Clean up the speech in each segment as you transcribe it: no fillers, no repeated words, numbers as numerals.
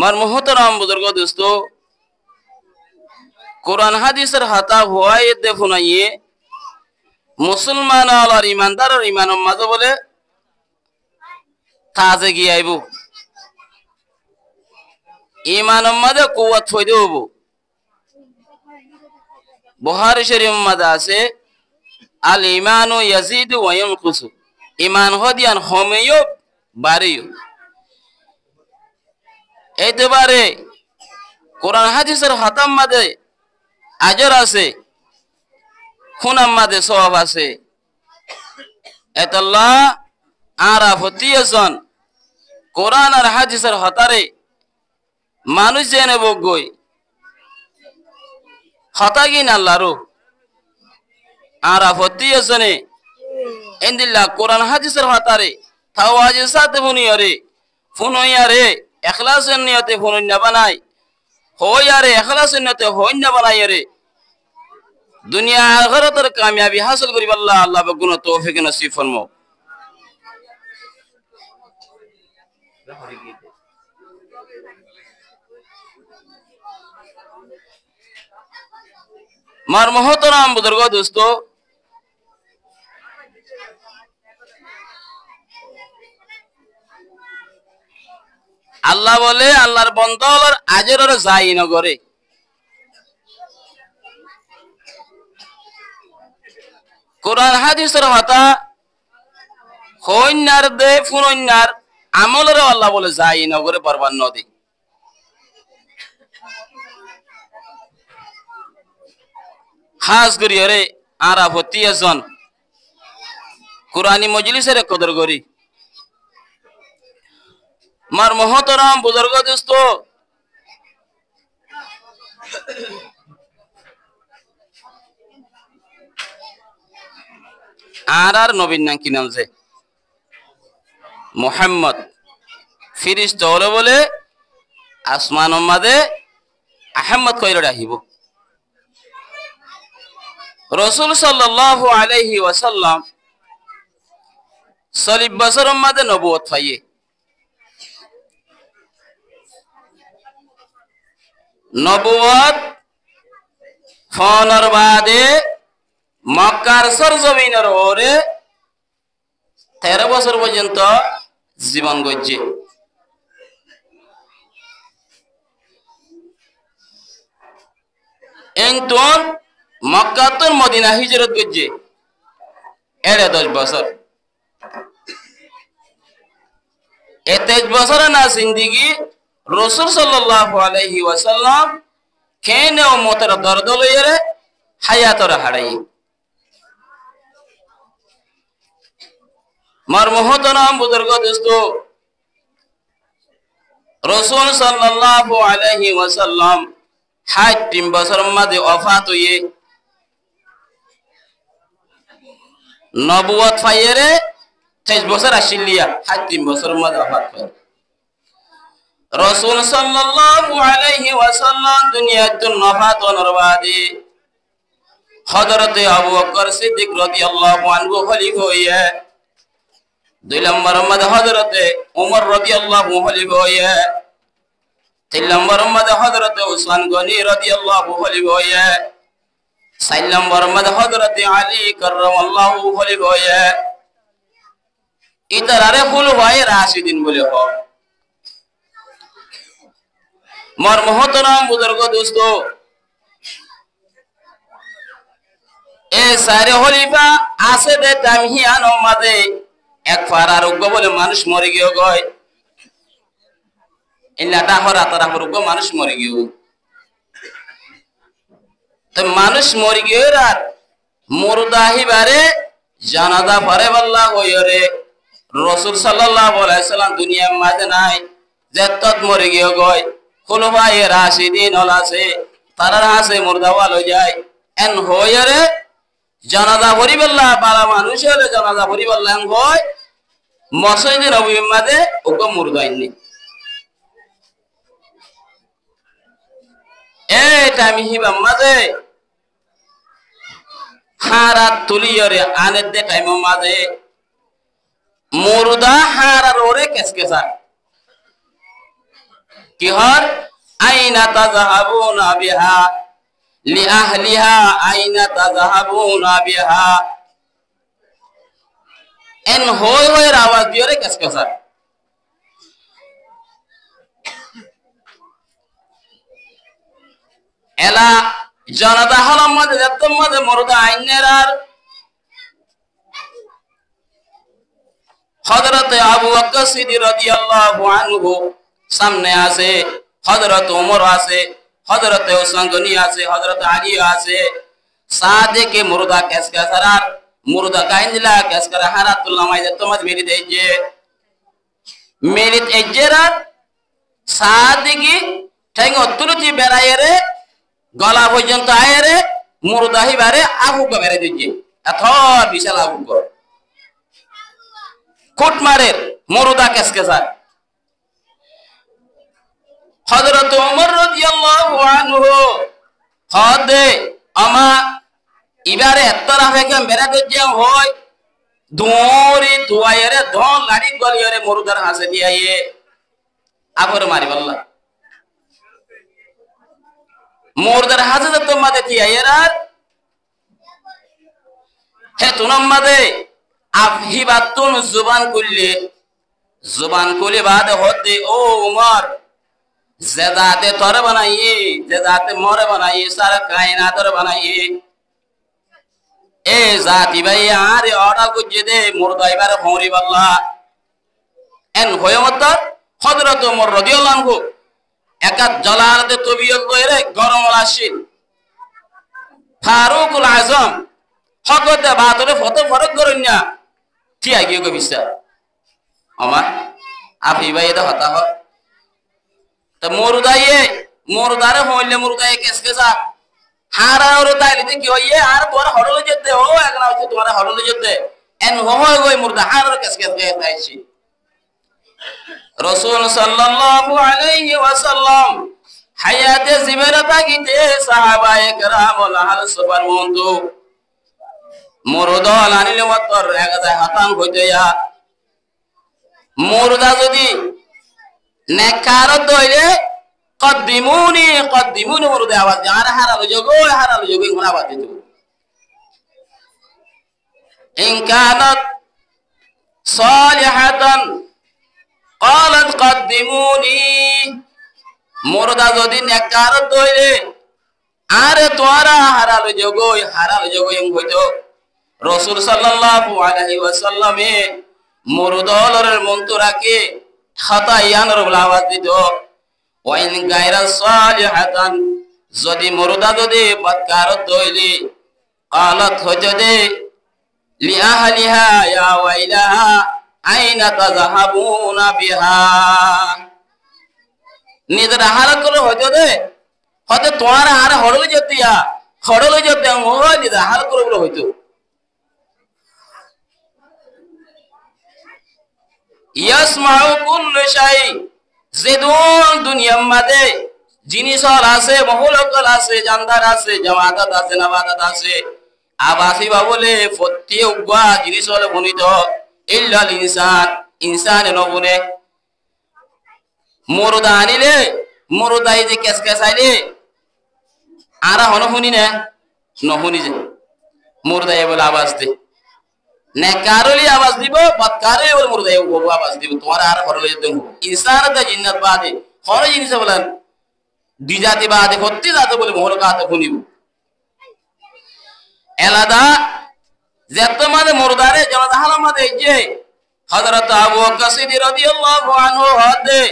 মার মোহতরাম বুজুর্গ দোস্ত কোরআন হাদিসের হাতা ভয় দেখুনাইয়ে মুসলমান আর ইমানদার আর ইমানের মাঝে বলে তাজে গিয়ে আইব ইমানের মাঝে কুয়াত থই দেব বুখারী শরীফ মাঝে আছে আল ইমানু ইয়াজিদু ওয়া ইয়ানকুসু ইমান হদিয়ান হমেও বাড়িও এতেবারে কোরআন হাদিসের হাতাম মাঝে আজর আছে খুনাম মাঝে সওয়াব আছে এতাল্লাহ আরাফতিয়জন কোরআন আর হাদিসের হতারে মানুষ জেনে বগই হতাগিন আল্লাহরু আরাফতিয়জনে ইনদিল্লাহ কোরআন হাদিসের হতারে তাওয়াজ সাথে বুনিয়রে ফুনয়ারে ইখলাসের নিয়তে ফুননা বানাই হইয়ারে ইখলাসের নিয়তে হইনা বানাই রে দুনিয়া আখিরাতের কামিয়াবি হাসিল করিব আল্লাহ আল্লাহ বগুন তৌফিক নসিব ফরমাও মার মোহতরাম বুজুর্গ দোস্ত আল্লাহ বলে আল্লাহর বন্দার আজরের যাই নগরে কোরআন হাদিসের হতা হইনার দে ফুননার আমলের আল্লাহ বলে যাই নগরে পরবান নদী খাস করি রে আরাফতিয়জন কুরআনী মজলিসের কদর করি মার মোহতরাম বুজুর্গ দোস্ত আর নবীর নাম কি নাম যে মুহাম্মদ ফিরিস্তা হলো বলে আসমান মাঝে আহমদ কইরা রাখিব রাসূল সাল্লাল্লাহু আলাইহি ওয়াসাল্লাম 40 বছরের মাঝে নবুয়ত পাইয়ে নবুয়ত ফনর বাদে মক্কার সরজমিনের ওরে 13 বছর পর্যন্ত জীবন গজ্জে এনতন মক্কা তো মদিনা হিজরত গজ্জে এড়ে 10 বছর 23 বছর না জিন্দেগি রাসূল সাল্লাল্লাহু আলাইহি ওয়াসাল্লাম কেন উম্মতের দরদ লইরে হায়াতর হারাই মার মোহতরাম বুজুর্গ দোস্ত রাসূল সাল্লাল্লাহু আলাইহি ওয়াসাল্লাম 60 বছর মাঝে ওফাত হইয়ে নবুয়ত পাইরে 23 বছর আসিলিয়া 60 বছর মাঝে ওফাত হয় রাসূল সাল্লাল্লাহু আলাইহি ওয়াসাল্লাম দুনিয়াতে ওফাত হওয়ার বাদে হযরতে আবু বকর সিদ্দিক রাদিয়াল্লাহু আনহু খলিফা হইয়া 2 নম্বর মাঝে হযরতে ওমর রাদিয়াল্লাহু খলিফা হইয়া 3 নম্বর মাঝে হযরতে উসমান গনি রাদিয়াল্লাহু খলিফা হইয়া 4 নম্বর মাঝে হযরতে আলী কাররামাল্লাহু খলিফা হইয়া ইতারারে খুলফায়ে রাশিদিন বলে হয় মার মোহতরাম বুজুর্গ দোস্ত এ সারে খলিফা আছে দে তামহিয়ান মাঝে এক ফার আরোগ্য বলে মানুষ মরে গিয়ে গয় ইল্লাটা হরা তারা আরোগ্য মানুষ মরে গিয়ে তো মানুষ মরে গিয়ে আর মুরদাহি বারে জানাজা পড়ে বল্লা হইরে রাসূল সাল্লাল্লাহু আলাইহি সাল্লাম দুনিয়ার মাঝে নাই যেতত মরে গিয়ে গয় খুলফায়ে রাশিদিন হলাছে তারা আছে মুর্দাওয়াল হয়ে যায় এন হইরে জানাজা পড়ি বল্লা বালা মানুষ হলে জানাজা পড়ি বল্লা হয় মসজিদে নববীর মাঝে ওকে মুর্দাইনি এটা আমি হিবাম মাঝে হারাত তুলিয়রে আনের দে টাইম মাঝে মুর্দা হারার ওরে কেসকেসা কি হর আইনা তাযহাবুনা বিহা লিআহলিহা আইনা তাযহাবুনা বিহা এন হই হই আওয়াজ দিয়ে রে কেসকেসা এলা জনতা হলাম মধ্যে যত্তম মধ্যে মুরদা আইনের আর হযরত আবু বকর সিদ্দিক রাদিয়াল্লাহু আনহু সামনে আছে, হযরত ওমর আছে, হযরত ওসমান গনি আছে, হযরত আলী আছে। সাদেকে মুরদা কেসকেসার মুরদা কাইন্দিলা কেসকার হারাতুল্লাহ মাইজে তোমাজ মেরি দেইজে মেরিত এজেরার সাদেকি ঠেঙ্গ তুলুতি বেড়াইরে গলা পর্যন্ত আয়েরে মুরদাহি বারে আবুক বেড়ে দিচ্ছে এত বিশাল আবুক কোট মারের মুরদা কেসকেসার হযরত ওমর রাদিয়াল্লাহু আনহু হদে আমা ইবারে এতরা ফেকে বেড়ে দিচ্ছে হয় দৌড়ি তুয়াইরে ধন লাড়ি গলিয়রে মুরদার হাসে দিয়াইয়ে আগর মারি বললা মুরদার হাসে তো মাদে দিয়াইরার হে তুনম মাদে আফহিবাতুন জুবান কুলি বাদে হতে ও উমর জেদাতে তর বানাইয়ে জেদাতে মরে বানাইয়ে সারা কায়নাতর বানাইয়ে এ জাতি ভাই আরে অর্ডার করছে দে মুরদা এবার হরি বাল্লা এন হয়ে মত হযরত ওমর রাদিয়াল্লাহু আনহু একা জালালাতে তবিয়ত কইরে গরম আসিন ফারুকুল আজম হকতে বাতরে ফটো ফরক করুন না ঠিক আছে গো বিশ্বাস আমার আপনি ভাই এটা হতা হয় তা মুরদারে হইলে মুরদায়ে কেসকেসা হারা ওর তাইলে কি হইয়ে আর বড় হড়লে যেতে ও একলা হচ্ছে তোমার হড়লে যেতে এন হয় গই মুরদা হার কেসকেস গাইছি রাসূল সাল্লাল্লাহু আলাইহি ওয়াসাল্লাম হায়াতে জীবনে থাকিতে সাহাবায়ে কেরাম লাল সবার বন্ধু মুরদা লানিলে ওয়াতর এগাদা হাতান হইতেয়া মুরদা যদি নেকারত দইলে কদ্দিমুনি মুরদা আওয়াজ আর হারালো যোগো গুণ আওয়াজ দিত ইন কানাত সালিহাতান قالت قدموني মুরদা যদি নেকারত দইলে আরে তোরা হারালো যোগো হইতো রাসূল সাল্লাল্লাহু আলাইহি ওয়াসাল্লামে মুরদলরের মন্তরাকে খাতায়ানর আওয়াজ দিত ওয়াইন গায়রা সালিহাতান যদি মুরদা যদি বদকারত দইলে قالت হজদে লিআহলিহা ইয়া ওয়াইলাহা আইনা তাযহাবুনা বিহা নিজের হাল করে হজদে হতে তোমার আর হড়লে যেতে ওই নিজের হাল করে বলে হইতো ইয়াসমাউ কুল্লু শাই জিদুন দুনিয়ার মধ্যে জিনিস আছে মহলকল আছে জানদার আছে জামাতাত আছে নাবাতাত আছে আবাসি বাবলে ফতি উগা জিনিস হলে বনিত ইল্লাল ইনসান নবনে মুরদা আনিলে মুরদাই যে কেসকেসাইলে আরা হন শুনি না নশুনি যে মুরদাই বলে আওয়াজ দে নেকারলি আওয়াজ দিব বদকারে বলে মুরদাই আওয়াজ দিব তোমার আর হরলে যেতে ইনসান দা জিন্নাত বাদে হর জিনিস বলেন দুই জাতি বাদে হত্যি জাতি বলে মহলকাত শুনিব এলাদা যেত মানে মুরদারে জনতা হালাম মাদে যে হযরত আবু বকর সিদ্দিক রাদিয়াল্লাহু আনহু হদে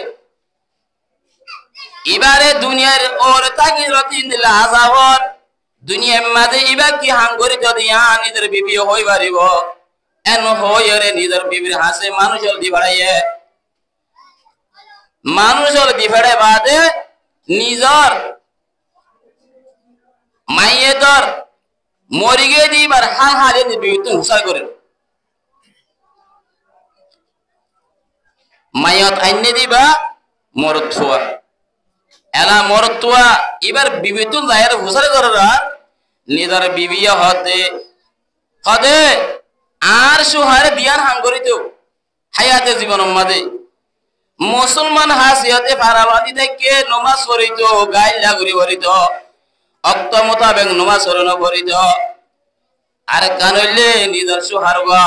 ইবারে দুনিয়ার ওর তাকি রতিন দিলা আযাবর দুনিয়ার মাঝে ইবা কি হাঙ্গরি যদি নিজের বিবি হই পারিব এন হইরে নিজের বিবির হাসে মানুষের দি ভাড়ায় বাদে নিজর মাইয়েতর মরিগে দিবার হাল হালে দিবি তুই হুসাই করে মাইয়ত আইনে দিবা মরতুয়া এলা মরতুয়া এবার বিবিতুন জাহের হুসাই করার নিজর বিবিয়া হতে আর সুহারে দিয়ান হাঙ্গরিত হায়াতে জীবন মাঝে মুসলমান হাসিয়তে ফারাবাদি থেকে নমাজ পড়িত গাইল লাগুরি পড়িত অক্ত মোতাবেক নমাজ পড়ন পড়িত আর কানইলে নিজর সুহারবা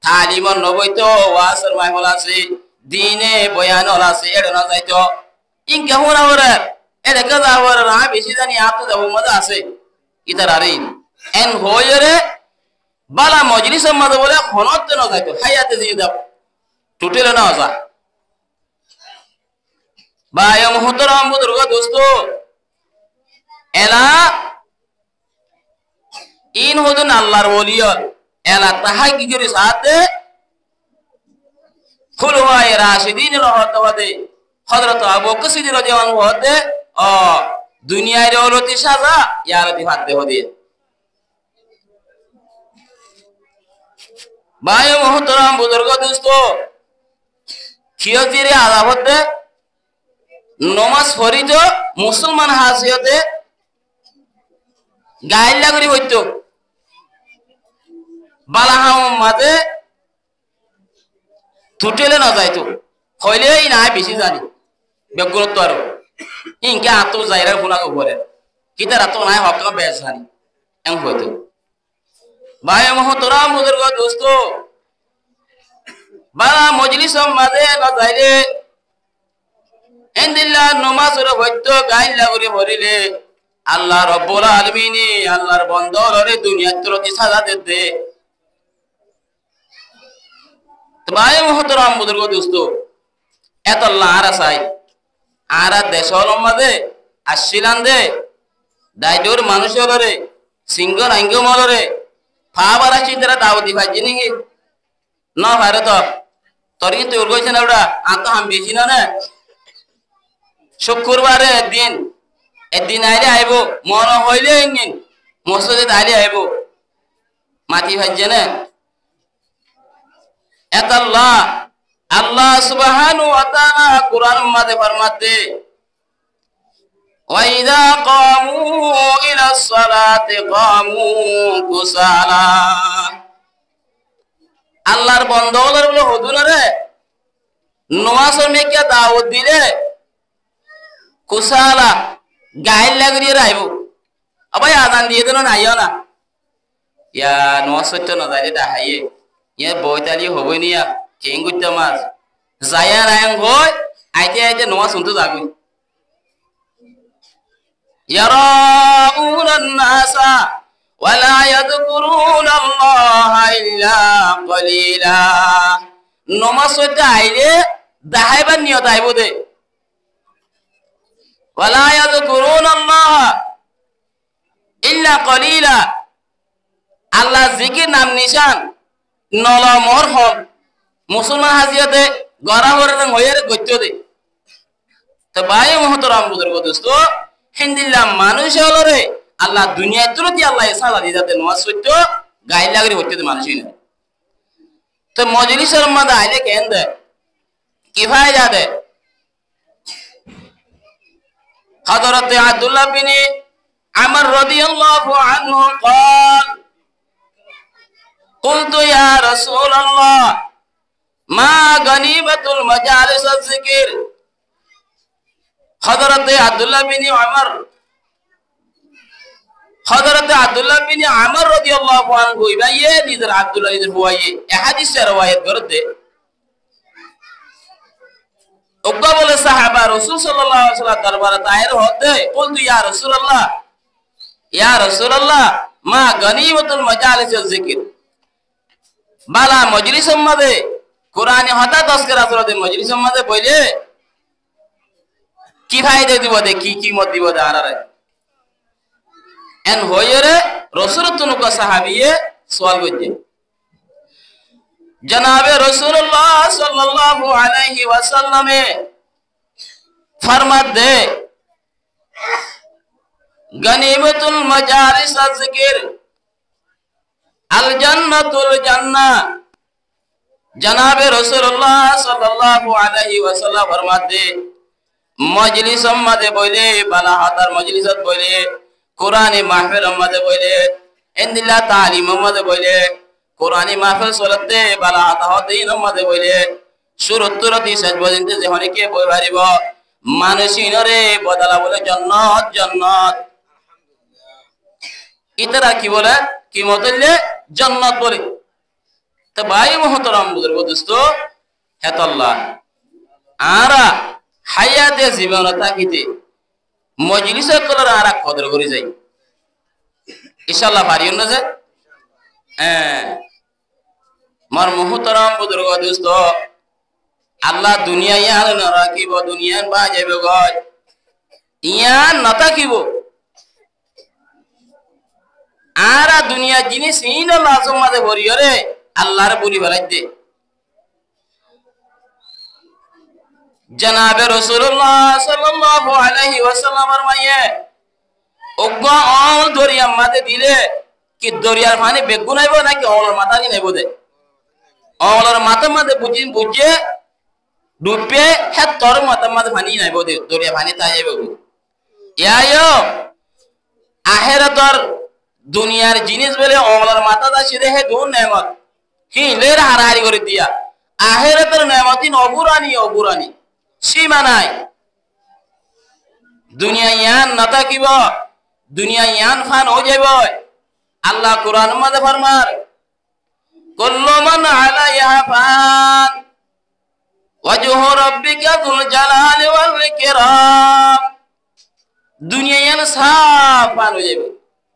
তালিমন নবইত ওয়াসর মাহফিল আছে দিনে বয়ান আছে এড় না যাইতো ইনকা হোরা হোরা এড়ে কাজা হোরা না বেশি জানি আপ তো যাব মজা আছে ইতার আরে এন হইরে বালা মজলিসের মধ্যে বলে খনত না যাইতো হায়াতে দিয়ে দাও টুটেল না যা ভাই মুহতরম বুজুর্গ দোস্ত এলা ইন হদুন আল্লাহর ওলিয়ত এলা তাহাজ্জুদের সাথে খুলওয়ায়ে রাশিদিন রহমতে হযরত আবু বকর সিদ্দিক রাদিয়াল্লাহু হতে ও দুনিয়ার দৌলতি সাজা ইয়ারতি ফাতে হদি ভাই মুহতরম বুজুর্গ দোস্ত খিয়তিরে আলাবতে নমাজ পড়িত মুসলমান হাসিয়তে গাইল লাগরি হইতো বালাহাম মাঝে টুটেলে না যাইতো হইলেই না বেশি জানি বেগুরত্ব আরো ইনকে আতো যাইরা ফোনাকে উপরে কিতার আতো নাই হক বেশ জানি এম হইতো ভাই মুহতরম বুজুর্গ দোস্ত বালা মজলিস মাঝে না যাইলে ইনদিল্লাহ নমাজের হইতো গাইল লাগরি ভরিলে আল্লাহ রাব্বুল আলামিন আল্লাহর বন্দরে দুনিয়ার প্রতি সাজা দিতে ভাই মুহতরম বুজুর্গ দোস্ত এত আল্লাহ আর চাই আর দেশের মধ্যে আসছিলাম দে দায়িত্বর মানুষের রে সিংহ নাইঙ্গ মলরে ফাবার আসি তারা দাওয়াতি ভাই নাকি না ভারত তোর কিন্তু ওর কইছে না ওটা আতো হাম বেশি না শুক্রবারে একদিন আইলে আইব মন হইলে একদিন মসজিদে আইলে আইব মাটি ভাজছে না এত আল্লাহ আল্লাহ সুবহানাহু ওয়া তাআলা কুরআন মাঝে ফরমাতে ওয়া ইযা কামু ইলা সালাতি কামু কুসালা আল্লাহর বন্দাগুলোর বলে হুজুর রে নমাজের মেকে দাওয়াত দিলে কুসালা গাইল লাগরিয়ে রাইব আবাই আজান দিয়ে দেন না আইও না ইয়া নমাজ হইতো না যাইলে দাহাইয়ে ইয়া বইতালি হবই নিয়া কেং করতে মাছ যাইয়া রায়ং হই আইতে আইতে নমাজ শুনতে যাবি ইয়ারাউনান নাসা ওয়ালা ইয়াযকুরুনাল্লাহা ইল্লা কলিলা নমাজ হইতে আইলে দাহাইবার নিয়ত আইব দে ওয়ালা ইয়াযকুরুনাল্লাহা ইল্লা কলিলা আল্লাহ জিকির নাম নিশান নলমর হল মুসলমান হাজিয়াতে গড়া হরে হইয়ার গত্য দে তো ভাই মুহতরম বুজুর্গ দোস্ত হিন্দিল্লাহ মানুষ হলো রে আল্লাহ দুনিয়ায় তুলতি আল্লাহ সালা দি যাতে নমাজ সত্য গাইল লাগরে হইতে দে মানুষই না তো মজলিসের মধ্যে আইলে কেন দে কি ফায়দা দে হযরত আব্দুল্লাহ বিন আমর রাদিয়াল্লাহু আনহু قال قلت يا رسول الله ما غنيمة المجالس الذكر حضرت আব্দুল্লাহ বিন আমর রাদিয়াল্লাহু আনহু ইবাইয়ে নিজের আব্দুল্লাহ নিজের হুয়াইয়ে এই হাদিসের রওয়ায়াত করতে ওগা বলে সাহাবা রাসূল সাল্লাল্লাহু আলাইহি ওয়াসাল্লাম দরবারে দায়ের হতে বলতো ইয়া রাসূলুল্লাহ মা গনিমতুল মাজালিসিজ যিকির বালা মজলিসের মধ্যে কোরআনে হঠাৎ তসকিরা সুরাতে মজলিসের মধ্যে বলে কি ফায়দা দিব দে কি কিমত দিব দে আরারে এন হইরে রাসূল তুনুকা সাহাবিয়ে সওয়াল করতে জনাবে রাসূলুল্লাহ সাল্লাল্লাহু আলাইহি ওয়াসাল্লামে ফরমাত দে গনিমতুল মাজালিস যিকির আল জান্নাতুল জান্নাহ জনাবে রাসূলুল্লাহ সাল্লাল্লাহু আলাইহি ওয়াসাল্লাম ফরমাত দে মজলিস মধ্যে বলে বালা হাতার মজলিসত বলে কোরআনে মাহফিল মধ্যে বলে ইনদিল্লাহ তালিম মধ্যে বলে কোরআনে মাহফিল চলতে বালা হাতা দিন মধ্যে বলে সুরত্তরতি শেষ পর্যন্ত যে অনেকে বই পারিব মানুষ ইনরে বদলা বলে জন্নত জন্নত ইতারা কি বলে কি মতলে জন্নত বলে। তো ভাই মোহতরম বুজুর্গ দোস্ত হেতাল্লাহ আরা হায়াতে জীবন থাকিতে মজলিসে কলর আরা কদর করে যাই ইনশাআল্লাহ পারিও না যে মার মোহতরম বুজুর্গ দোস্ত আল্লাহ দুনিয়া ইয়ান না রাখিব দুনিয়ান বা যাবে গয় ইয়ান না থাকিব আরা দুনিয়া জিনিস ইন লাজম মাঝে ভরিয়রে আল্লাহর বলি বেলাই দে। জনাবে রাসূলুল্লাহ সাল্লাল্লাহু আলাইহি ওয়াসাল্লামের মাইয়ে ওগা অল দরিয়া মাঝে দিলে কি দরিয়ার পানি বেগুন আইব নাকি অলর মাথা কি নাইব দে অলর মাথা মাঝে বুঝি বুঝে ডুবে হে তোর মাথা মাঝে পানি নাইব দে দরিয়া পানি তাই যাইব ইয়ায়ো আখিরাতর দুনিয়ার জিনিস বলে অমলার মাথা দা সিধে হে দুন নেমত হি লের হারাহারি করে দিয়া আখিরাতের নেমতিন অগুরানি অগুরানি সীমা নাই। দুনিয়া ইয়ান না থাকিব দুনিয়া ইয়ান ফান হয়ে যাইব। আল্লাহ কুরআন মধ্যে ফরমার কুল্লু মান আলাইহা ফান ওয়াজহু রাব্বিকা যুল জালালি ওয়াল ইকরাম। দুনিয়া ইয়ান সব ফান হয়ে যাইব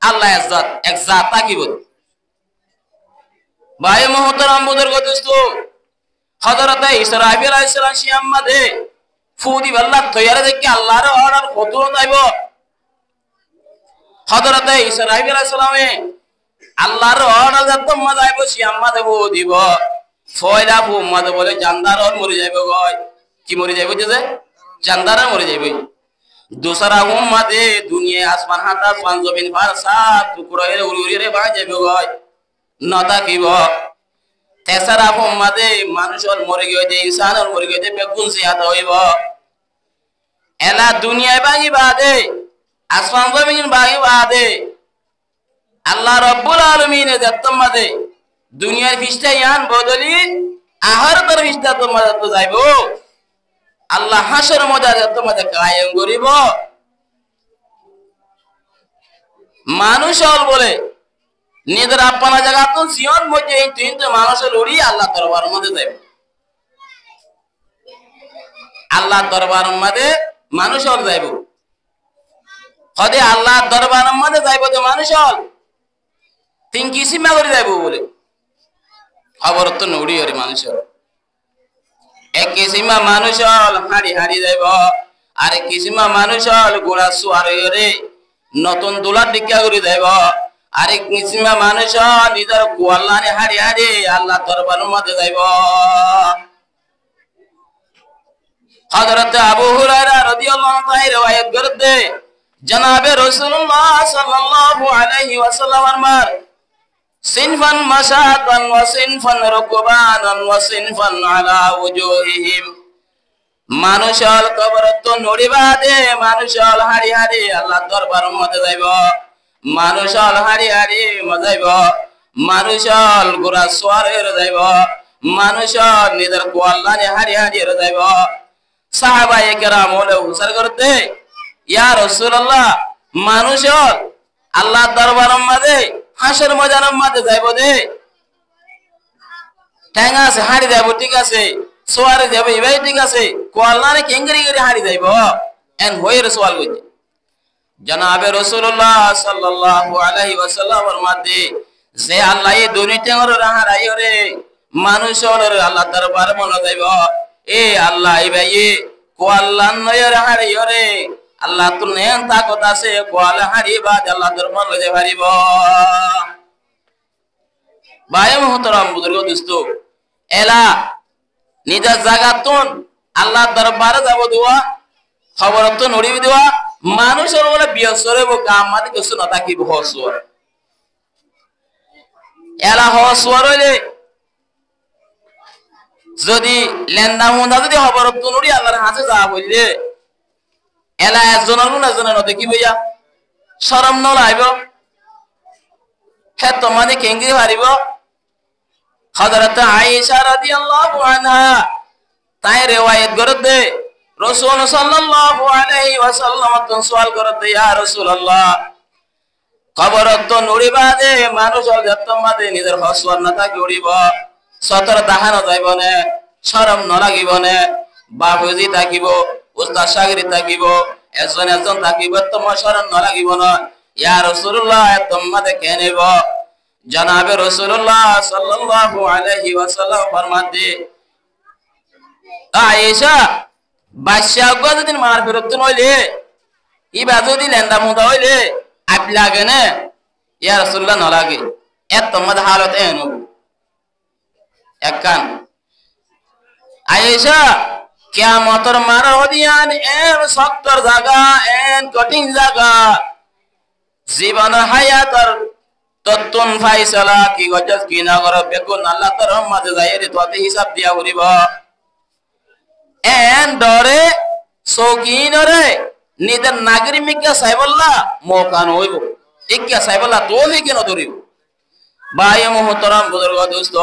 আল্লাহ এক জাত থাকিব। ভাই মোহতরম বুজুর্গ দোস্ত হযরত ইসরাফিল আলাইহিস সালাম শিয়াম্মাদে ফুদি আল্লাহ তৈয়ারে দেখি আল্লাহর অর্ডার কত যাইব। হযরত ইসরাফিল আলাইহিস সালামে আল্লাহর অর্ডার যত মজা আইব শিয়াম্মাদে বো দিব ফয়লা বো মজা বলে জানদার আর মরে যাইব গয় কি মরে যাইব যে জানদার মরে যাইব। दूसरा उम्मते दुनिया आसमान हाथा पांच जमीन फार सात टुकड़ा रे उड़ी रे बाज जाबे गय नता किब। तेसरा उम्मते मानुषर मरे गय जे इंसानर मरे गय जे बेगुन से हाथ हइब एला दुनिया बागी बादे आसमान जमीन बागी बादे अल्लाह रब्बुल आलमीन जत्तमदे दुनिया फिस्ता यान बदली आहर तर फिस्ता तो मदद तो जाइबो আল্লাহ হাসর ময়দানে তোমাদের কায়েম করিব। মানুষ হল বলে নিজের আপনা জায়গা তো জীবন মধ্যে এই তিনটে মানুষের উড়ি আল্লাহ দরবারের মধ্যে যাইব। আল্লাহ দরবারের মধ্যে মানুষ হল যাইব হদে আল্লাহ দরবারের মধ্যে যাইব যে মানুষ হল তিন কিসিমা করে যাইব বলে খবর তো নড়ি হরে মানুষ হল। এক কিসিমা মানুষ হল হাড়ি হাড়ি যাইব আর এক কিসিমা মানুষ হল গোড়া সুয়ার হয়ে নতুন দোলার দিকা করে যাইব আর এক কিসিমা মানুষ হল নিজের গোয়াল্লানে হাড়ি হাড়ি আল্লাহ দরবারের মধ্যে যাইব। হযরত আবু হুরায়রা রাদিয়াল্লাহু তাআলা riwayat করতে জনাবে রাসূলুল্লাহ সাল্লাল্লাহু আলাইহি ওয়াসাল্লাম ফরমান সিনফান মাশাতান ওয়া সিনফান রুকবানান ওয়া সিনফান আলা ওজুহিহিম। মানুষ হল কবরত নড়িবাদে মানুষ হল হাড়ি হাড়ি আল্লাহ দরবারের মধ্যে যাইব মানুষ হল হাড়ি হাড়ি মজাইব মানুষ হল গোরা সোয়ারের যাইব মানুষ হল নিজের গোয়াল্লানে হাড়ি হাড়ি যাইব। সাহাবায়ে কেরাম হলে হুসার করতে ইয়া রাসূলুল্লাহ মানুষ হল আল্লাহ দরবারের মধ্যে হাসর ময়দানের মধ্যে যাইব দে ঠ্যাঙ্গা আছে হাড়ি যাইব ঠিক আছে সোয়ারে যাবে এবাই ঠিক আছে কোয়াল্লানে কেঙ্গরি করে হাড়ি যাইব এন হইরে সওয়াল কইতে জনাবে রাসূলুল্লাহ সাল্লাল্লাহু আলাইহি ওয়াসাল্লামের মধ্যে যে আল্লাহ এই দুনিয়া টেঙ্গর রাহারাই রে মানুষ হল আল্লাহ দরবারে মনে যাইব এ আল্লাহ এই ভাই কোয়াল্লান নয় রাহারাই রে আল্লাহ তো নেন তাকত আছে কোয়াল হাড়ি বাদ আল্লাহ দরবার লইতে পারিব। ভাই মুহতারাম বুজুর্গ দোস্ত এলা নিজের জায়গাতুন আল্লাহ দরবারে যাব দোয়া খবর তো নড়িবি দেওয়া মানুষের বলে বিয়সরে বো কাম মাদি কিছু না থাকিব হসুয়ার এলা হসুয়ার হইলে যদি লেন্দা মুন্দা যদি খবর তো নড়ি আল্লাহর হাতে যা বললে এলা একজনের গুণ একজনের দেখি ভাইয়া শরম নলাইব হে তোমাদের কেঙ্গি হারিব। হযরত আয়েশা রাদিয়াল্লাহু আনহা তাই রিওয়ায়াত করতে রাসূল সাল্লাল্লাহু আলাইহি ওয়াসাল্লাম তন সওয়াল করতে ইয়া রাসূলুল্লাহ কবর তো নুড়িবাদে মানুষ যতমাদে নিজের হসওয়ার না থাকি উড়িব সতর দাহানো যাইব না শরম ন লাগিব না বাবুজি থাকিব উস্তাদ সাগরি থাকিব এজন এজন থাকিব তোমার শরম ন লাগিব না ইয়া রাসূলুল্লাহ তোমাদে কে নেব জনাবে রাসূলুল্লাহ সাল্লাল্লাহু আলাইহি ওয়াসাল্লাম ফরমাতে আয়েশা বাদশা গদিন মার ফেরত নইলে ইবা যদি লেন্দা মুদা হইলে আপ লাগে না ইয়া রাসূলুল্লাহ ন লাগে এত তোমাদের হালত এন একখান আয়েশা কিয়ামতের মার হদিয়ান এন সত্তর জায়গা এন কঠিন জায়গা জীবন হায়াতর তত্তুন ফাইসালা কি গজস কি না করে বেগুন আল্লাহ তার রহমতে যাইরে তোতে হিসাব দিয়া করিব এন ডরে সৌকিনরে নিদের নাগরিমিকা সাইবল্লা মোকান হইব ইক্কা সাইবল্লা তোলে কেন ধরিব ভাই মুহতারাম বুজুর্গ দোস্ত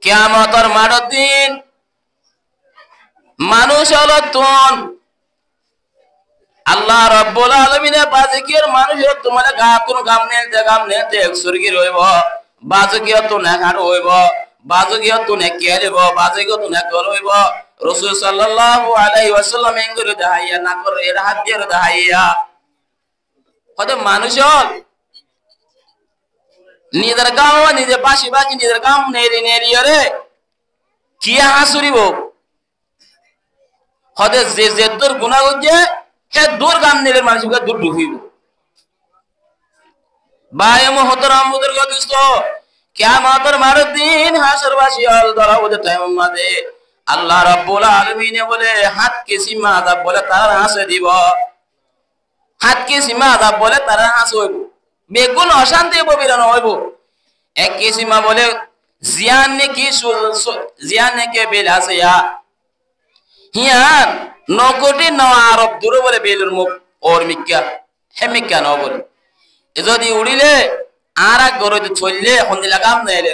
কিয়ামতের মাঠের দিন মানুষ হলো তুন আল্লাহ রাব্বুল আলামিনের বাজিকির মানুষের তোমার কোন কাম নেতে সুরগি রইব বাজিকির তো না খাড় হইব বাজিকির তো না কে দেব বাজিকির তো না করইব রাসূল সাল্লাল্লাহু আলাইহি ওয়াসাল্লাম এঙ্গুরে দাহাইয়া না করে এর হাত দিয়ে দাহাইয়া কত মানুষ নিজের গাঁও নিজে বাসি বাজি নিজের গাঁও নেরি নেরি রে কি হাসুরিব হদে যে দূর গুনাহ হচ্ছে হে দূর গাম নিলে মানুষকে দূর ঢুকিব ভাই মুহতারাম বুজুর্গ দোস্ত কিয়ামতের মাঠের দিন হাসরবাসী আল ধরা ওদের টাইম মাঝে আল্লাহ রাব্বুল আলামিন বলে হাত কে সীমা আযাব বলে তার হাসে দিব হাত কে সীমা আযাব বলে তার হাস হইব বেগুন অশান্তি ববিরানো হইব এক কে সীমা বলে জিয়ান নে কি জিয়ান নে কে বেল আছে ইয়া হিয়ান নকটি ন আরব দূর বলে বেলুর মুখ ওর মিক্কা হে মিক্কা ন বলে যদি উড়িলে আর এক গরতে চললে হন্দিলা কাম নেলে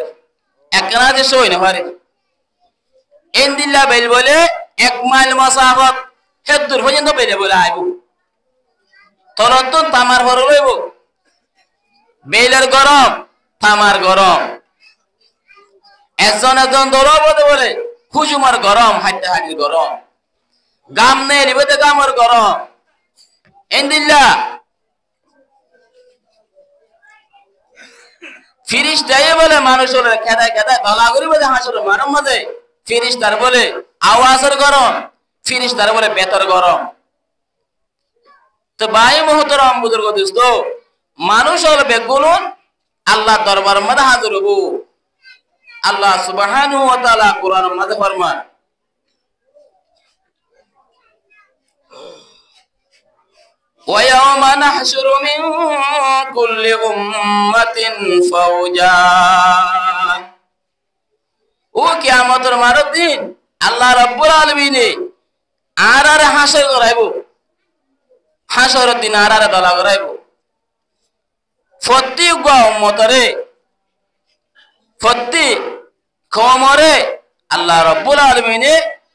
একনা যে সই না পারে এন্দিল্লা বেল বলে 1 মাইল মাসাফত হে দূর পর্যন্ত বেলে বলে আইব তরন্ত তামার ভর লইব বেলের গরম তামার গরম একজন একজন দৌড়াবতে বলে হুজুমার গরম হাইতে হাজির গরম গাম নে লিবতে গামর গরম এন্দিল্লা ফিরিস্তাই বলে মানুষের খেদায় খেদায় গলা করিবে হাসর মারম মাঝে ফিরিস্তার বলে আওয়াজের গরম ফিরিস্তার বলে বেতর গরম তো ভাই মুহতারাম বুজুর্গ দোস্ত মানুষ হলো বেগুন আল্লাহ দরবার মধ্যে হাজির হবো আল্লাহ সুবহানাহু ওয়া তাআলা কোরআনের মধ্যে ফরমান وَيَوْمَ نَحْشُرُ مِنْ كُلِّ أُمَّةٍ فَوْجًا ও কিয়ামতের মাঠের দিন আল্লাহ রাব্বুল আলামিন আর হাসর করাইব হাসরের দিন আর দলা করাইব প্রতি উম্মতরে প্রতি কওমরে আল্লাহ রাব্বুল আলামিন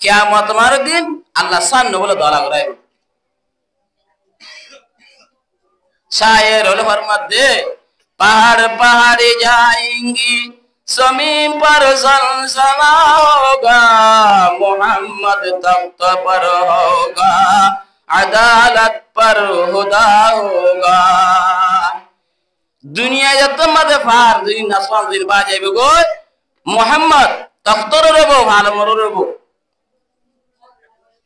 কিয়ামতের মাঠের দিন আল্লাহ সামনে বলে দলা করাইব शायर फरमाते पहाड़ पहाड़ी जाएंगी जमीन पर जलजला होगा मोहम्मद तख्त पर होगा अदालत पर हुदा होगा दुनिया जत मद फार दिन नसवाल दिन बाजाइबे गो मोहम्मद तख्तर रबो भालो मरो रबो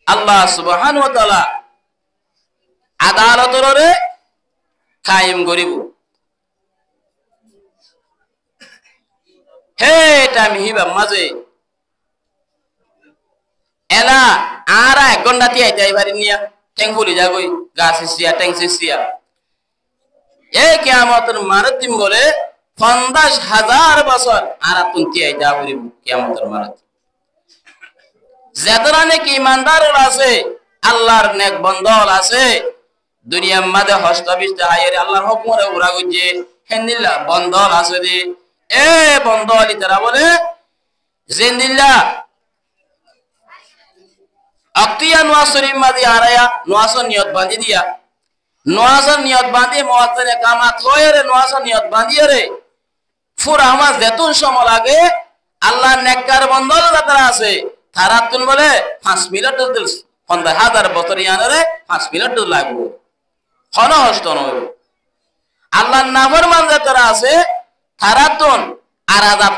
अल्लाह सुबहानाहु वा ताआला আদালত রে কায়েম করিব হে টাইম হিবা মাঝে এলা আর 1 ঘন্টা তি আইতে পারি নিয়া ঠ্যাং ফুলি যাগই গাছ সিয়া ঠ্যাং সিয়া এই কিয়ামতের মানত দিন বলে 50000 বছর আর আপন তি আইতে পারিব কিয়ামতের মানত যারা নাকি ইমানদার আছে আল্লাহর নেক বন্দল আছে দুনিয়ার মধ্যে হস্তবিষ্ট হায়রে আল্লাহর হুকুমে উড়া গজে হেন্দিল্লা বন্দল আছে দি এ বন্ধ আলী তারা বলে জিন্দিল্লা আক্তিয়া নোয়াজ শরীফ মাদি আরায়া নোয়াজর নিয়ত বাঁধি দিয়া নোয়াজর নিয়ত বাঁধি মুয়াজ্জিনে কামাত হয়ে রে নোয়াজর নিয়ত বাঁধি রে ফুর আমার যেতুন সময় লাগে আল্লাহ নেককার বন্ধল যারা আছে তারা তুন বলে 5 মিনিট দিল 50,000 বছর ইয়ানরে 5 মিনিট লাগবে হন হস্ত নয় আল্লাহর নাফরমান যারা আছে তারা তুন আরাজাব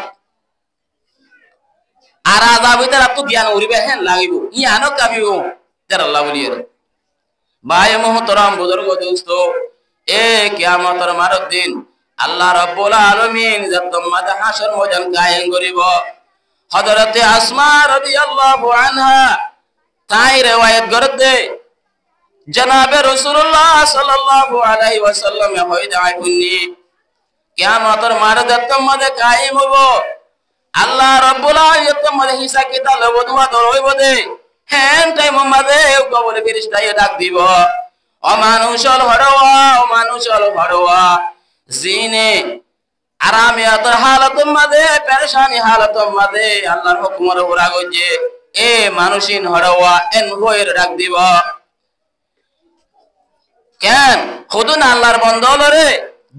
ভিতর তো জ্ঞান উড়িবে হেন লাগিব ইয়ানো কাবিব যারা আল্লাহ বলিয়ে ভাই মুহতারাম বুজুর্গ দোস্ত এ কিয়ামতের মারক দিন আল্লাহ রাব্বুল আলামিন যতমাদ হাসর ময়দান কায়েম করিব হযরতে আসমা রাদিয়াল্লাহু আনহা তাই riwayat করতে জনাবে রাসূলুল্লাহ সাল্লাল্লাহু আলাইহি ওয়াসাল্লাম হই যায় বুনি কিয়ামতের মারক যতমাদ কায়েম হবো আল্লাহ রাব্বুল আলামিন যতমাদ হিসাব কিতাব লবদুয়া দরইব দে হেন টাইম মাঝে কবলে ফেরেশতায় ডাক দিব ও মানুষল হড়ওয়া জিনে আরামিয়াতের হালাতের মাঝে পেরেশানি হালাতের মাঝে আল্লাহর হুকুমের ওরা গজে এ মানুষিন হড়ওয়া এন হইর ডাক দিব কেন খুদুন আল্লাহর বন্ধলরে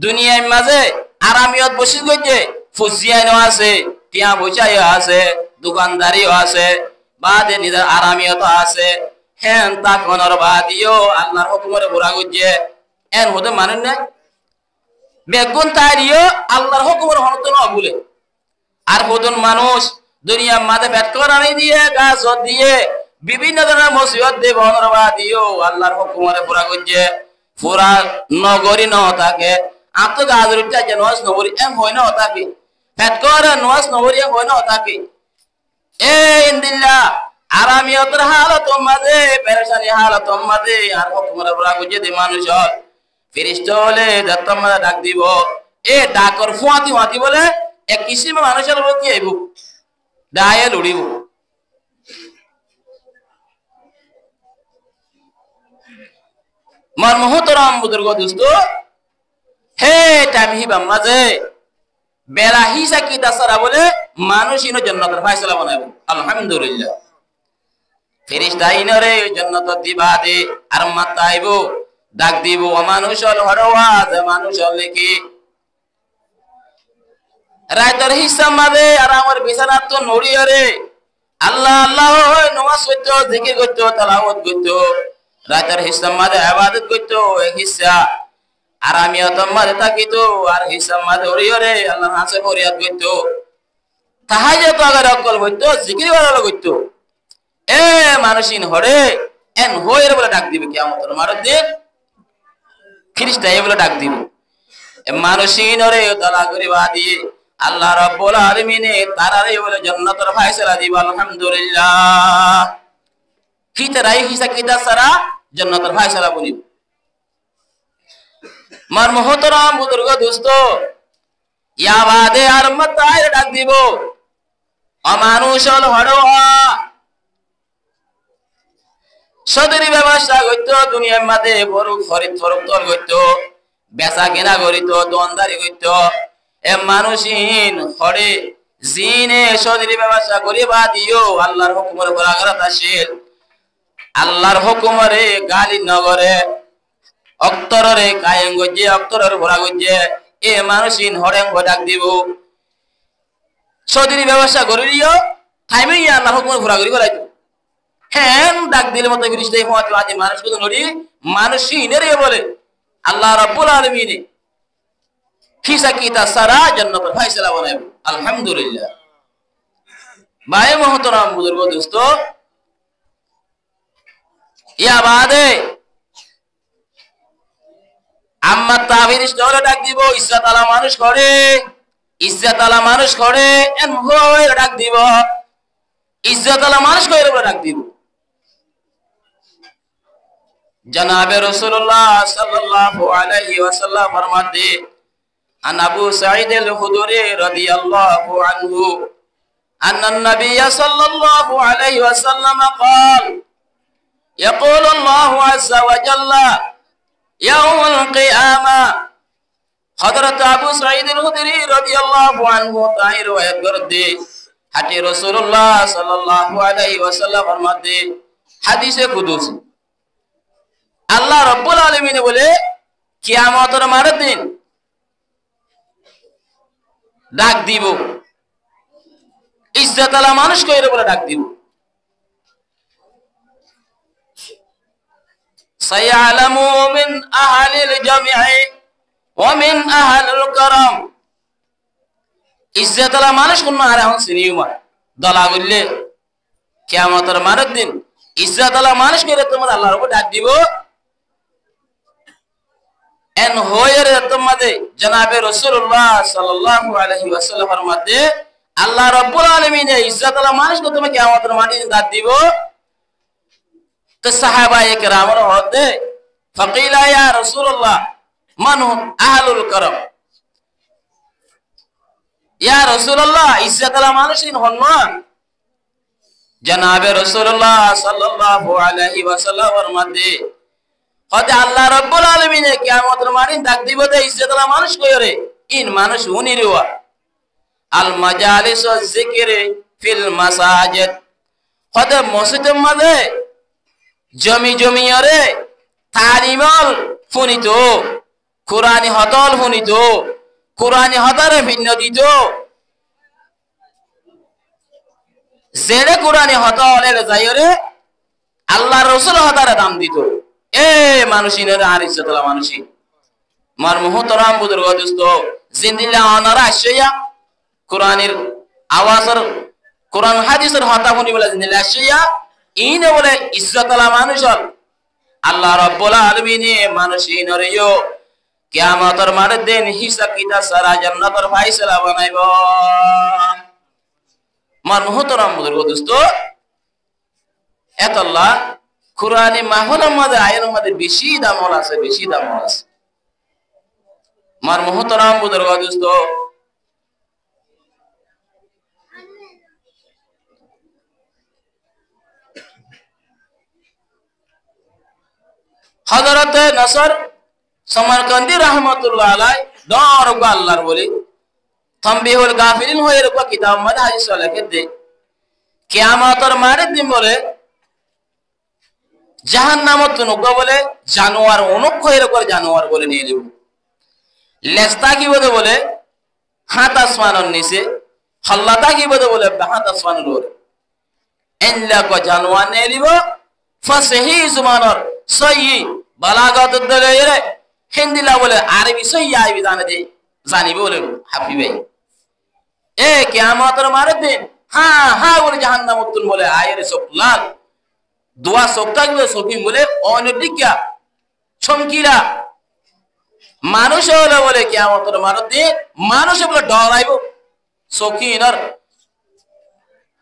দুনিয়ার মাঝে আরামিয়ত বসি গজে ফুজিয়ানো আছে টিয়া বইচাইও আছে দোকানদারিও আছে বাদে নিজের আরামিয়ত আছে হেন তা কোনর বাদিও আল্লাহর হুকুমের ওরা গজে এন হতে মানুন না বেগুন তাইরিও আল্লাহর হুকুমের হনতো না বলে আর কতজন মানুষ দুনিয়ার মাঝে পেট করানি দিয়ে গাছ দিয়ে বিভিন্ন ধরনের মুসিবত দিয়ে বনরবা দিও আল্লাহর হুকুমের পুরা গজে পুরা নগরী ন থাকে আত গাছ রুটা যে নস নগরী এম হয় না থাকে পেট করে নস নগরী এম হয় না থাকে এ ইনদিল্লাহ আরামিয়তের হালত মাঝে পেরেশানি হালত মাঝে আর হুকুমের পুরা গজে দি মানুষ ফেরেশতা হলে যতমাদা ডাক দিব এ ডাকর ফুয়াতি বলে এক কিসিমে মানুষের প্রতি আইব ডায়ে লড়িব মন মুহতরম বুজুর্গ দোস্ত হে টাইমহিবা মাঝে বেলা হিসা কি দাসারা বলে মানুষ ইনো জান্নাতের ফয়সালা বানাইব আলহামদুলিল্লাহ ফেরেশতা ইনরে জান্নাত দিবা দে আর মাতাইব ডাক দিব মানুষল হরওয়া যে মানুষল লেকি রাতের হিসাব মাঝে আর আমার বিছানার তো নড়িয়ে রে আল্লাহ আল্লাহ নামাজ পড়তো জিকির করতো তেলাওয়াত করতো রাতের হিসাব মাঝে ইবাদত করতো এক হিসা আর আমি মাঝে থাকিতো আর হিসাব মাঝে ওড়িয়ে রে আল্লাহ হাসে ফরিয়াদ করতো তাহাজ্জুদ আগার অকল হইতো জিকির করা করতো এ মানুষিন হরে এন হইর বলে ডাক দিবে কিয়ামতের মারক দিন ফেরেশতা বলে ডাক দিব মানুষিন রে দলা করিবা দিয়ে আল্লাহ রাব্বুল আলামিন তারারে বলে জান্নাতের ফয়সালা দিব আলহামদুলিল্লাহ কিতারাই হিসা কিতা সারা জান্নাতের ফয়সালা বলিব মার মুহতরম বুজুর্গ দোস্ত ইয়া বাদে আর মাতায় ডাক দিব অমানুষল হড়ওয়া সদরি ব্যবস্থা করতো দুনিয়ার মাঝে বড় খরিদ ফরক তল করতো বেচা কেনা করিতো দোয়ানদারি করতো এ মানুষহীন হরে জিনে সদরি ব্যবস্থা করিবা দিও আল্লাহর হুকুমের উপর আঘাত আসিল আল্লাহর হুকুমরে গালি নগরে অক্তরে কায়েম গজে অক্তরের ভরা গজে এ মানুষহীন হরে ডাক দিব সদরি ব্যবস্থা করিও টাইমে আল্লাহর হুকুমের ভরা করি করাইতো হেন ডাক দিলে মতো ফেরেশতা হওয়াতে আজ মানুষ কত নড়ি মানুষই বলে আল্লাহ রাব্বুল আলামিন হিসা কিতা সারা জান্নাতের ফয়সালা বানাইব আলহামদুলিল্লাহ ভাই মুহতারাম বুজুর্গ দোস্ত ইয়া বাদে আম্মা ফেরেশতা হলে ডাক দিব ইজ্জত আলা মানুষ করে এন হয়ে ডাক দিব ইজ্জত আলা মানুষ করে ডাক দিব জনাবে রাসূলুল্লাহ সাল্লাল্লাহু আলাইহি ওয়াসাল্লাম ফরমাতে আন আবু সাঈদ আল-খুদরি রাদিয়াল্লাহু আনহু আন্না নবী সাল্লাল্লাহু আলাইহি ওয়াসাল্লাম قال يقول الله عز وجل يوم القيامة হযরত আবু সাঈদ আল-খুদরি রাদিয়াল্লাহু আনহু তাই riwayat করতে হাটি রাসূলুল্লাহ সাল্লাল্লাহু আলাইহি ওয়াসাল্লামের মধ্যে হাদিসে কুদসি আল্লাহ রাব্বুল আলামিন বলে কিয়ামতের মাঠের দিন ডাক দিব ইজ্জত আলা মানুষ কইরে বলে ডাক দিব সায়ালামু মিন আহলিল জামি'i ওয়া মিন আহলিল কারাম ইজ্জত আলা মানুষ কোন আর এখন সিনিয়র দলা বললে কিয়ামতের মাঠের দিন ইজ্জত আলা মানুষ কইরে তোমার আল্লাহর উপর ডাক দিব এন হোয়ের তোমাদের জনাবে রাসূলুল্লাহ সাল্লাল্লাহু আলাইহি ওয়াসাল্লামের মধ্যে আল্লাহ রাব্বুল আলামিন ইজ্জত আলা মানুষকে তুমি কিয়ামতের মাঠে ডাক দিব তো সাহাবায়ে কেরামের মধ্যে ফাকিলা ইয়া রাসূলুল্লাহ মান হুম আহলুল কারাম ইয়া রাসূলুল্লাহ ইজ্জত আলা মানুষিন হন না জনাবে রাসূলুল্লাহ সাল্লাল্লাহু আলাইহি ওয়াসাল্লামের মধ্যে হতে আল্লাহ রাব্বুল আলামিন কিয়ামতের মাঠে ডাক দিব দে ইজ্জত আলা মানুষ কইরে ইন মানুষ উনিরওয়া আল মাজালিস ওয়াজ যিকরি ফিল মাসাজিদ হতে মসজিদের মধ্যে জমি জমিয়রে তালিমল ফুনিত কুরআনি হতল ফুনিত কুরআনি হতারে ভিন্ন দিত জেরে কুরআনি হতলের যায়রে আল্লাহ রাসূল হতারে দাম দিত এ মানুষিনের আর ইজ্জত আলা মানুষি মার মুহতারাম বুজুর্গ দোস্ত জিন্দিল্লাহ আনারা আশিয়া কুরআনের আওয়াজের কুরআন হাদিসের হতা শুনি বলে জিন্দিল্লাহ আশিয়া ইনে বলে ইজ্জত আলা মানুষ আল্লাহ রাব্বুল আলামিন মানুষিনরিও কিয়ামতের মাঠের দিন হিসাব কিতাব সারা জান্নাতের ফায়সালা বানাইব মার মুহতারাম বুজুর্গ দোস্ত এত আল্লাহ কুরআনি মাহফিলের মধ্যে আয়ের মধ্যে বেশি দাম আছে মার মুহতারাম বুজুর্গ দোস্ত হযরত নসর সমরকন্দি রাহমাতুল্লাহ আলাইহি দরগ আল্লাহর বলি তানবিহুল গাফিলিন হয়ে রকম কিতাব মধ্যে হাদিস লিখে দে কিয়ামতের মাঠের দিন বলে জাহান্নামত নগো বলে জানোয়ার অনুক হয়ে রকম জানোয়ার বলে নিয়ে যাব লেস্তা কি বলে হাত আসমানের নিচে হল্লাতা কি বলে হাত আসমানের উপরে এনলা কো জানোয়ার নিয়ে লিব ফাসহি জুমানর সহি বালাগত দলেরে হিন্দিলা বলে আরবি সহি আইবি জানিবে বলে হাফি ভাই এ কিয়ামতের মাঠের দিন হ্যাঁ বলে জাহান্নামত বলে আয়ের সব লাল দোয়া সপ্তাহ গুলো সফি বলে অনদিকা চমকিরা মানুষ হলে বলে কিয়ামতের মাঠের দিন মানুষ বলে ডরাইব সকিনর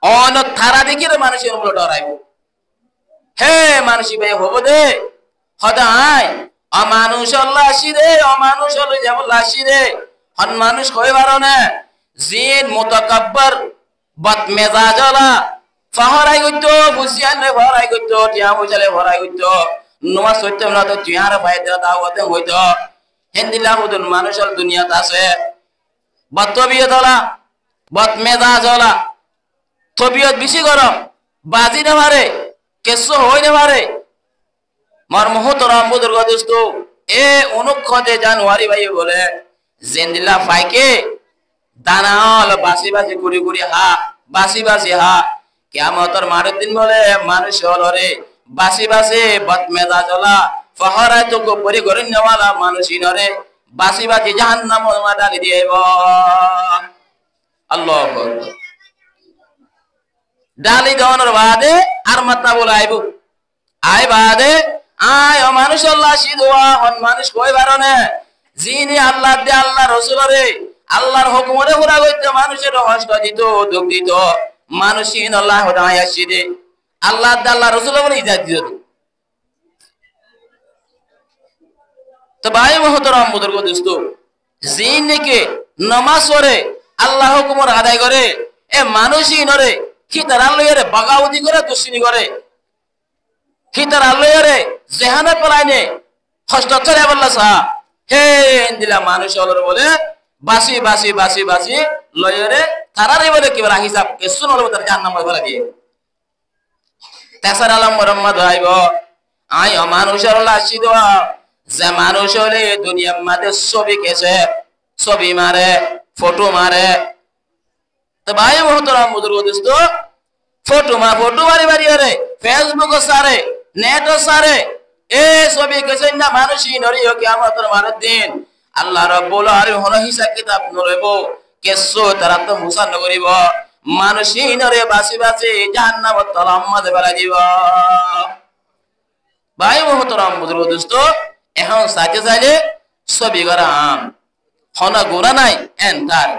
অন থারা দেখিরে মানুষের বলে ডরাইব হে মানুষই ভাই হবো দে হদাই অমানুষ আল্লাহ আসিরে অমানুষ হলে যেমন আসিরে হন মানুষ কইবার না জিন মুতাকাব্বার বদমেজাজলা ফাহরাই গইতো বুঝিয়ালে ভরাই গইতো টিয়া বুঝালে ভরাই গইতো নমাজ হইতো না তো টিয়ার ফায়দা দাওয়াতে হইতো হিন্দিলা হুদুন মানুষের দুনিয়াত আছে বদতবিয়তলা বদমেজাজলা তবিয়ত বেশি গরম বাজি না মারে কেসো হই না মারে মার মুহতারাম বুজুর্গ দোস্ত এ অনুক্ষদে জানুয়ারি ভাই বলে জিন্দিল্লাহ ফাইকে দানাল বাসি বাসি কুড়ি কুড়ি হা বাসি বাসি হা কিয়ামতের মাঠের দিন বলে মানুষ হলরে বাসি বাসি বদমেজাজলা ফাহরায় তো গোপরি গরিন নেওয়ালা মানুষই নরে বাসি বাসি জাহান্নামের মা ডালি দিয়েব আল্লাহু আকবার ডালি দেওয়ানোর বাদে আর মাত্রা বলে আইব আই বাদে আয় ও মানুষ আল্লাহ সিদুয়া হন মানুষ কই বারনে যিনি আল্লাহ দে আল্লাহ রাসূলরে আল্লাহর হুকুমে পুরা কইতে মানুষের হস্ত দিত দুঃখ দিত মানুষিন আল্লাহ হুদায় আসিদে আল্লাহ দে আল্লাহ রাসূল বলে ইজাত দিত তো ভাই মুহতারাম বুজুর্গ দোস্ত যিনিকে নামাজ পড়ে আল্লাহ হুকুমর আদায় করে এ মানুষই নরে কি তার আল্লাহরে বাগাওয়াতি করে দুশ্মনী করে কি তার আল্লাহরে জেহানে পলাইনে হস্ত চলে বললা সা হে দিলা মানুষ হলর বলে বাসি বাসি বাসি বাসি লয়রে তারারে বলে কি বলা হিসাব কেসুন হলো তার জাহান্নামে ফেলা দিয়ে তেসার আলম মোহাম্মদ আইব আই অমানুষের লাশি দেওয়া যে মানুষ হলে দুনিয়ার মাঝে ছবি কেছে ছবি মারে ফটো মারে তো ভাই মোহতরম বুজুর্গ দোস্ত ফটো মারি বাড়ি রে ফেসবুক সারে নেট সারে এ ছবি কেছে না মানুষই নরিও কিয়ামতের মানের দিন আল্লাহ রাব্বুল আলামিন হলো হিসাব কিতাব নরব কেসো তারা তো মুসা নগরিব মানুষই নরে বাসি বাসি জাহান্নামত তলার মাঝে ফেলা দিব ভাই মোহতরম বুজুর্গ দোস্ত এখন সাথে চাইলে ছবি করা আম হনা গুণা নাই এন্টার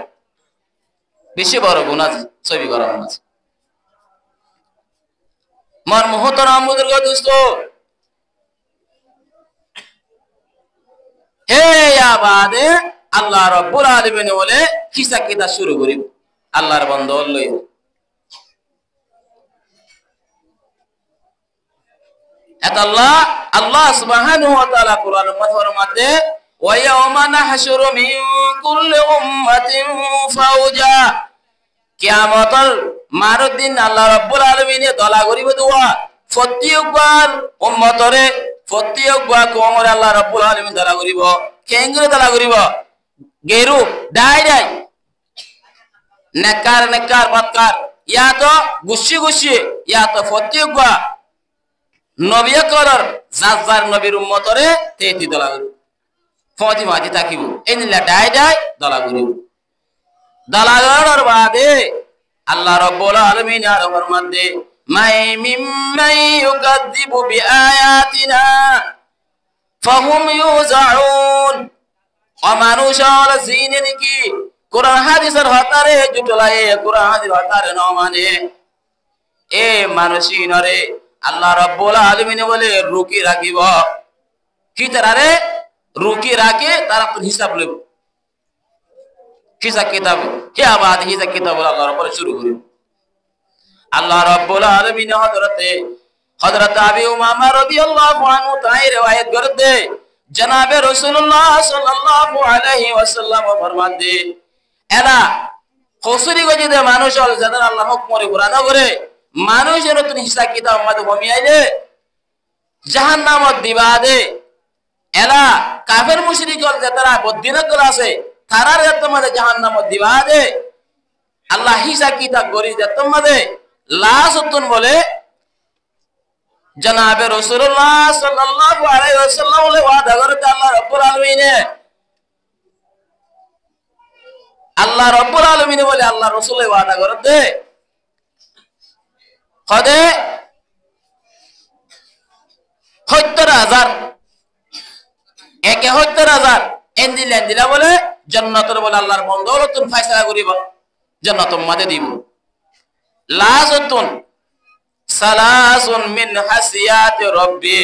বেশি বড় গুণা ছবি করা আছে মার মোহতরম বুজুর্গ দোস্ত হে আবাদে আল্লাহ রাব্বুল আলামিন বলে হিসাব কিতাব শুরু করিব আল্লাহর বান্দা লই এত আল্লাহ সুবহানাহু ওয়া তাআলা কোরআনের মধ্যে ওয়া ইয়াওমা নাহশুরু মিন কুল্লি উম্মাতিন ফাওজা কিয়ামতের মারুর দিন আল্লাহ রাব্বুল আলামিন দলা করিব দুয়া প্রত্যেকবার উম্মতরে প্রত্যেকবার কওমরে আল্লাহ রাব্বুল আলামিন দলা করিব কেঙ্গুরে দলা করিব গেরু ডাই নেকার বদকার ইয়া তো গুছি ইয়া তো প্রত্যেকবার নবী আকরার জাজ্জার নবীর উম্মতরে তেতি দলা করিব ফজি মাজি তাকিব এনিলা ডাই দলা করিব দলা করার বাদে আল্লাহ রাব্বুল আলামিন আর ফরমাতে মাই মিম্মাই ইউকাযযিবু বিআয়াতিনা ফাহুম ইউজাউন অমানুষাল জিনে কি কোরআন হাদিসের হতারে জুটলায়ে কোরআন হাদিস হতারে ন মানে এ মানুষই নরে আল্লাহ রাব্বুল আলামিন বলে রুকি রাখিব কি তারারে রুকি রাখে তারা তো হিসাব লইব হিসাব কিতাব কে আবাদ হিসাব কিতাব আল্লাহ রাব্বুল শুরু করিব আল্লাহ রাব্বুল আলামিন হযরত আবি উমামা রাদিয়াল্লাহু আনহু তাই riwayat করতে জনাবে রাসূলুল্লাহ সাল্লাল্লাহু আলাইহি ওয়াসাল্লাম ফরমাতে এরা খসুরি গজিদে মানুষ হল যাদের আল্লাহ হুকমরে পুরানো করে মানুষের নতুন হিসাব কিতাব মধ্যে ভূমিয়াইলে জাহান্নামত দিবাদে এরা কাফের মুশরিক হল যারা বদ্দিনকল আছে তারার তোমাদের জাহান্নামত দিবাদে আল্লাহ হিসাব কিতাব করি যে তোমাদের লাসতুন বলে জনাবে রাসূলুল্লাহ সাল্লাল্লাহু আলাইহি ওয়াসাল্লাম বলে ওয়াদা করতে আল্লাহ রাব্বুল আলামিন বলে আল্লাহ রাসূল ওয়াদা করতে কদে ৭০,০০০ ৭১,০০০ এন্দিলা বলে জান্নাতের বলে আল্লাহর বন্দৌলতুন ফয়সালা করিব জান্নাতুল মাদে দিব লাসতুন সালাসুন মিন হাসিয়াতি রাব্বি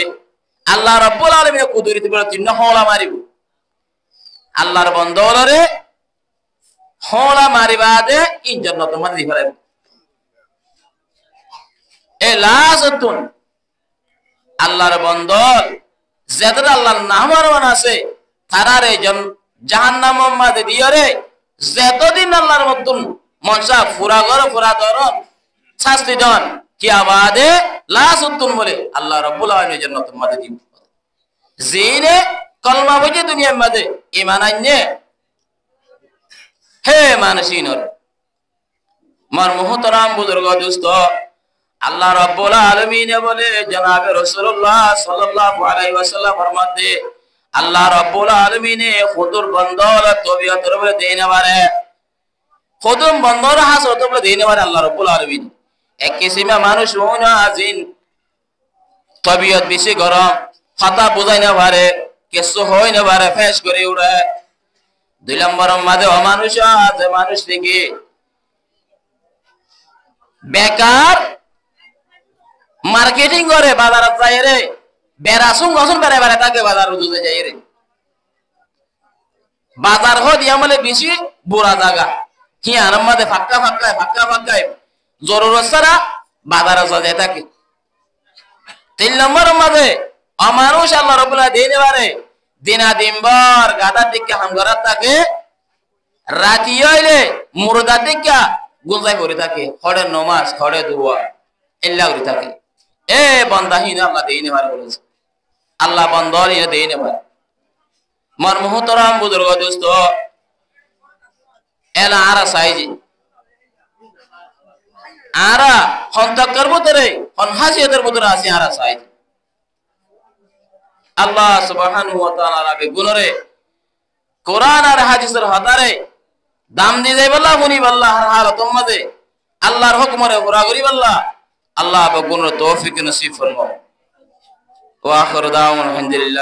আল্লাহ রাব্বুল আলামিন কুদরতি বলে তিন হলা মারিব আল্লাহর বন্দৌলরে হলা মারিবাদে ইন জান্নাতুল মাদে দিব এ লাসতুন আল্লাহর বন্দর যাদের আল্লাহর নাফরমান আছে তারারে জাহান্নামের মাঝে দিয়রে যতদিন আল্লাহর মতন মনসা পুরা দর শাস্তি দেন কি আবাদে লাসতুন বলে আল্লাহ রাব্বুল আলামিন জান্নাতের মাঝে দিব জিনে কলমা বুঝে দুনিয়ার মাঝে ঈমান আননে হে মানসিনর মার মুহতারাম বুজুর্গ দোস্ত আল্লাহ রাব্বুল আলামিন বলে জনাবে রাসূলুল্লাহ সাল্লাল্লাহু আলাইহি ওয়াসাল্লাম ফরমাতে আল্লাহ রাব্বুল আলামিন খুদুর বন্দর তবিয়ত রবে দেনে পারে খুদুম বন্দর হাসরত বলে দেনে পারে আল্লাহ রাব্বুল আলামিন এক কিসিমে মানুষ হোনা জিন তবিয়ত বেশি গরম কথা বুঝাই না পারে কিছু হয় না পারে ফেস করে উড়ে দুই নম্বর মাঝে অমানুষ আছে মানুষ থেকে বেকার মার্কেটিং করে বাজারত যায় রে বেরাসুন গসুন বেড়ে তাকে বাজার উঠে যায় রে বাজার হদি আমলে বেশি বুড়া জায়গা কি আরাম মাঝে ফাঁকা জরুরত ছাড়া বাজারে যায় থাকে ৩ নম্বর মাঝে অমানুষ আল্লাহ রাব্বুল আলামিন দিনে পারে দিনা দিনবার গাদা দিকে হামগরা থাকে রাতি হইলে মুর্দা দিকে গুলজাই করে থাকে হড়ে নমাজ হড়ে দুয়া এল্লা করে থাকে এ বান্দাহীন আল্লাহ দেই নেবার বলেছে আল্লাহ বান্দার ইয়ে দেই নেবার মার মুহতারাম বুজুর্গ দোস্ত এলা আরা সাইজি আরা হন্তাক্কর ভিতরে হনহাসিয়তের ভিতরে আছে আরা সাইজি আল্লাহ সুবহানাহু ওয়া তাআলা রাবে গুনরে কোরআন আর হাদিসের হদারে দাম দি যাই বল্লাহ মুনি বল্লাহ হর হালাতুম মাঝে আল্লাহর হুকমরে পুরা করি বল্লাহ আল্লাহ বে গুনরে তৌফিক নসিব ফরমাও ওয়া আখিরু দাওয়ানা আলহামদুলিল্লাহ।